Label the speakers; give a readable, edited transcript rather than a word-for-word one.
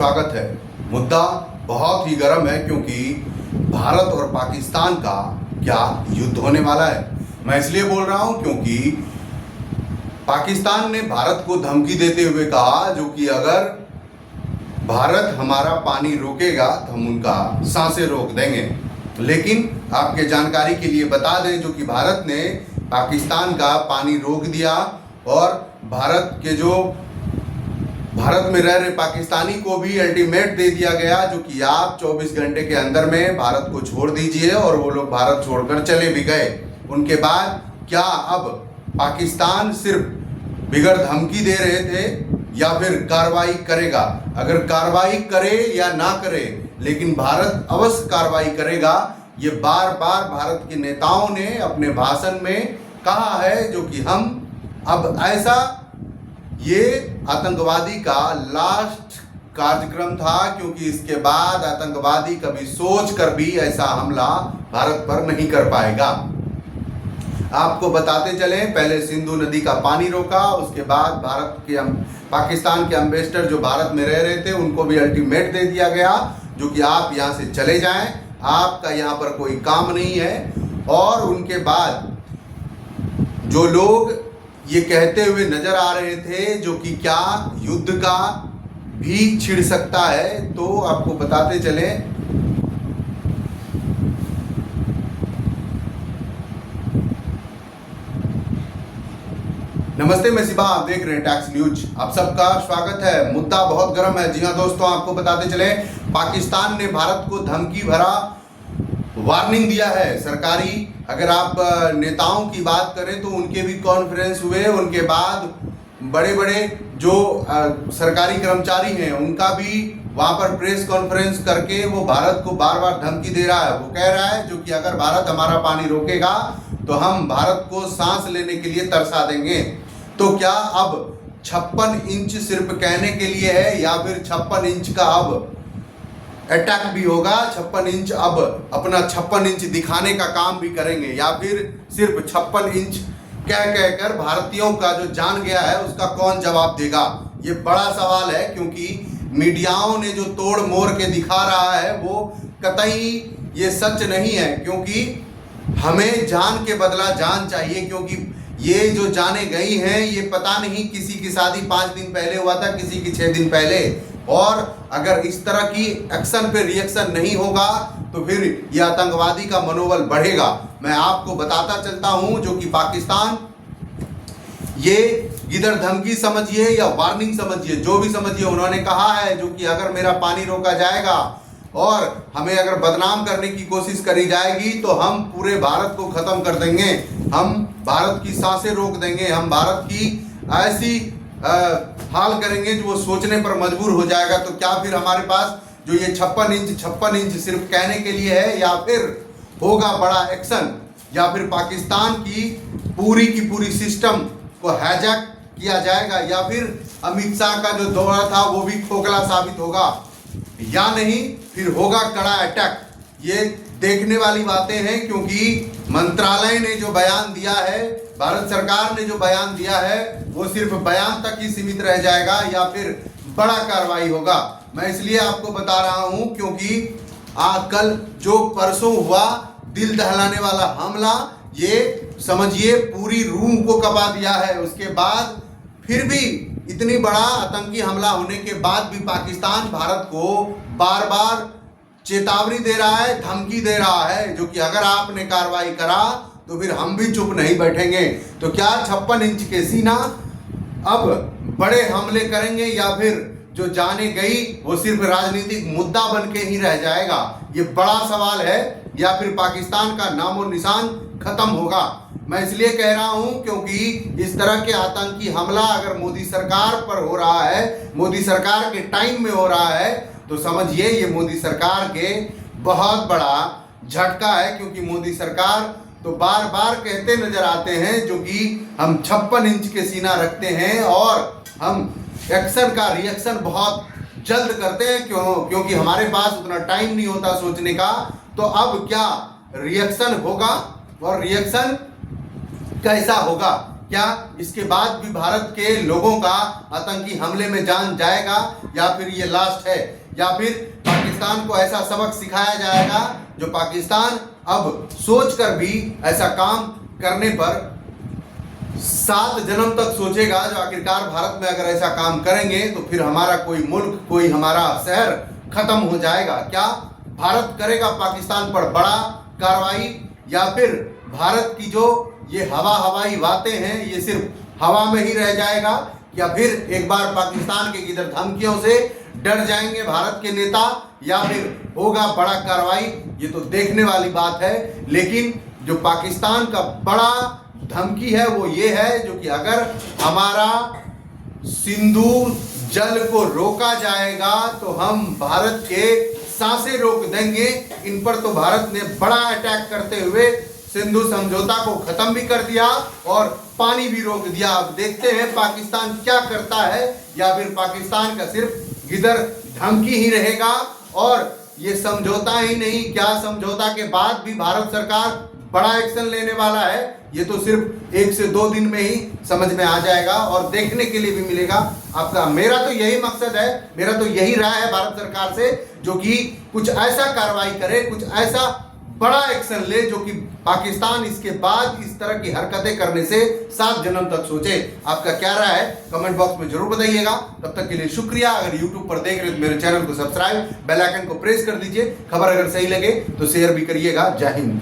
Speaker 1: स्वागत है। मुद्दा बहुत ही गर्म है क्योंकि भारत और पाकिस्तान का क्या युद्ध होने वाला है। मैं इसलिए बोल रहा हूं क्योंकि पाकिस्तान ने भारत को धमकी देते हुए कहा जो कि अगर भारत हमारा पानी रोकेगा तो हम उनका सांसें रोक देंगे। लेकिन आपके जानकारी के लिए बता दें जो कि भारत ने पाकिस्तान का पानी रोक दिया और भारत में रह रहे पाकिस्तानी को भी अल्टीमेट दे दिया गया जो कि आप 24 घंटे के अंदर में भारत को छोड़ दीजिए, और वो लोग भारत छोड़कर चले भी गए। उनके बाद क्या अब पाकिस्तान सिर्फ बिगड़ धमकी दे रहे थे या फिर कार्रवाई करेगा? अगर कार्रवाई करे या ना करे, लेकिन भारत अवश्य कार्रवाई करेगा। ये बार बार भारत के नेताओं ने अपने भाषण में कहा है जो कि हम अब ऐसा, ये आतंकवादी का लास्ट कार्यक्रम था क्योंकि इसके बाद आतंकवादी कभी सोच कर भी ऐसा हमला भारत पर नहीं कर पाएगा। आपको बताते चले, पहले सिंधु नदी का पानी रोका, उसके बाद पाकिस्तान के एम्बेसडर जो भारत में रह रहे थे उनको भी अल्टीमेट दे दिया गया जो कि आप यहाँ से चले जाएं, आपका यहाँ पर कोई काम नहीं है। और उनके बाद जो लोग ये कहते हुए नजर आ रहे थे जो कि क्या युद्ध का भी छिड़ सकता है, तो आपको बताते चले नमस्ते, मैं शिवा, आप देख रहे हैं टैक्स न्यूज। आप सबका स्वागत है। मुद्दा बहुत गर्म है। जी हाँ दोस्तों, आपको बताते चले पाकिस्तान ने भारत को धमकी भरा वार्निंग दिया है। सरकारी अगर आप नेताओं की बात करें तो उनके भी कॉन्फ्रेंस हुए, उनके बाद बड़े बड़े जो सरकारी कर्मचारी हैं उनका भी वहाँ पर प्रेस कॉन्फ्रेंस करके वो भारत को बार बार धमकी दे रहा है। वो कह रहा है जो कि अगर भारत हमारा पानी रोकेगा तो हम भारत को सांस लेने के लिए तरसा देंगे। तो क्या अब 56 इंच सिर्फ कहने के लिए है या फिर 56 इंच का अब अटैक भी होगा? 56 इंच अब अपना 56 इंच दिखाने का काम भी करेंगे या फिर सिर्फ 56 इंच कहकर भारतीयों का जो जान गया है उसका कौन जवाब देगा? ये बड़ा सवाल है क्योंकि मीडियाओं ने जो तोड़ मोड़ के दिखा रहा है वो कतई ये सच नहीं है, क्योंकि हमें जान के बदला जान चाहिए। क्योंकि ये जो जाने गई हैं ये पता नहीं किसी की शादी 5 दिन पहले हुआ था, किसी की 6 दिन पहले, और अगर इस तरह की एक्शन पे रिएक्शन नहीं होगा तो फिर ये आतंकवादी का मनोबल बढ़ेगा। मैं आपको बताता चलता हूं जो कि पाकिस्तान, ये इधर धमकी समझिए या वार्निंग समझिए, जो भी समझिए, उन्होंने कहा है जो कि अगर मेरा पानी रोका जाएगा और हमें अगर बदनाम करने की कोशिश करी जाएगी तो हम पूरे भारत को खत्म कर देंगे, हम भारत की सांसें रोक देंगे, हम भारत की ऐसी हाल करेंगे जो वो सोचने पर मजबूर हो जाएगा। तो क्या फिर हमारे पास जो ये 56 इंच सिर्फ कहने के लिए है या फिर होगा बड़ा एक्शन, या फिर पाकिस्तान की पूरी सिस्टम को हाईजैक किया जाएगा, या फिर अमित शाह का जो दौरा था वो भी खोखला साबित होगा या नहीं, फिर होगा कड़ा अटैक। ये देखने वाली बातें हैं क्योंकि मंत्रालय ने जो बयान दिया है, भारत सरकार ने जो बयान दिया है वो सिर्फ बयान तक ही सीमित रह जाएगा या फिर बड़ा कार्रवाई होगा। मैं इसलिए आपको बता रहा हूं क्योंकि कल जो परसों हुआ दिल दहलाने वाला हमला, ये समझिए पूरी रूह को कपा दिया है। उसके बाद फिर भी इतनी बड़ा आतंकी हमला होने के बाद भी पाकिस्तान भारत को बार बार चेतावनी दे रहा है, धमकी दे रहा है जो कि अगर आपने कार्रवाई करा तो फिर हम भी चुप नहीं बैठेंगे। तो क्या 56 इंच के सीना अब बड़े हमले करेंगे या फिर जो जाने गई वो सिर्फ राजनीतिक मुद्दा बन के ही रह जाएगा? ये बड़ा सवाल है। या फिर पाकिस्तान का नामो निशान खत्म होगा? मैं इसलिए कह रहा हूं क्योंकि इस तरह के आतंकी हमला अगर मोदी सरकार पर हो रहा है, मोदी सरकार के टाइम में हो रहा है, तो समझिए ये मोदी सरकार के बहुत बड़ा झटका है। क्योंकि मोदी करते तो बार बार कहते नजर आते हैं जो कि हम 56 इंच के सीना रखते हैं और हम एक्शन का रिएक्शन बहुत जल्द करते हैं, क्योंकि हमारे पास उतना टाइम नहीं होता सोचने का। तो अब क्या रिएक्शन होगा और रिएक्शन कैसा होगा? क्या इसके बाद भी भारत के लोगों का आतंकी हमले में जान जाएगा, या फिर ये लास्ट है, या फिर पाकिस्तान को ऐसा सबक सिखाया जाएगा जो पाकिस्तान अब सोचकर भी ऐसा काम करने पर 7 जन्म तक सोचेगा, जो आखिरकार भारत में अगर ऐसा काम करेंगे तो फिर हमारा कोई मुल्क, कोई हमारा शहर खत्म हो जाएगा। क्या भारत करेगा पाकिस्तान पर बड़ा कार्रवाई, या फिर भारत की जो ये हवाई बातें हैं ये सिर्फ हवा में ही रह जाएगा, या फिर एक बार पाकिस्तान के इधर धमकियों से डर जाएंगे भारत के नेता, या फिर होगा बड़ा कार्रवाई, ये तो देखने वाली बात है। लेकिन जो पाकिस्तान का बड़ा धमकी है वो ये है, जो कि अगर हमारा सिंधु जल को रोका जाएगा तो हम भारत के सांसें रोक देंगे। इन पर तो भारत ने बड़ा अटैक करते हुए सिंधु समझौता को खत्म भी कर दिया और पानी भी रोक दिया। अब देखते हैं पाकिस्तान क्या करता है, या फिर पाकिस्तान का सिर्फ इधर धमकी ही रहेगा और ये समझौता ही नहीं, क्या समझौता के बाद भी भारत सरकार बड़ा एक्शन लेने वाला है, ये तो सिर्फ 1 से 2 दिन में ही समझ में आ जाएगा और देखने के लिए भी मिलेगा आपका। मेरा तो यही मकसद है, मेरा तो यही राय है भारत सरकार से, जो कि कुछ ऐसा कार्रवाई करे, कुछ ऐसा बड़ा एक्शन ले जो कि पाकिस्तान इसके बाद इस तरह की हरकतें करने से 7 जन्म तक सोचे। आपका क्या राय है कमेंट बॉक्स में जरूर बताइएगा। तब तक के लिए शुक्रिया। अगर यूट्यूब पर देख रहे तो मेरे चैनल को सब्सक्राइब, बेल आइकन को प्रेस कर दीजिए। खबर अगर सही लगे तो शेयर भी करिएगा। जय हिंद।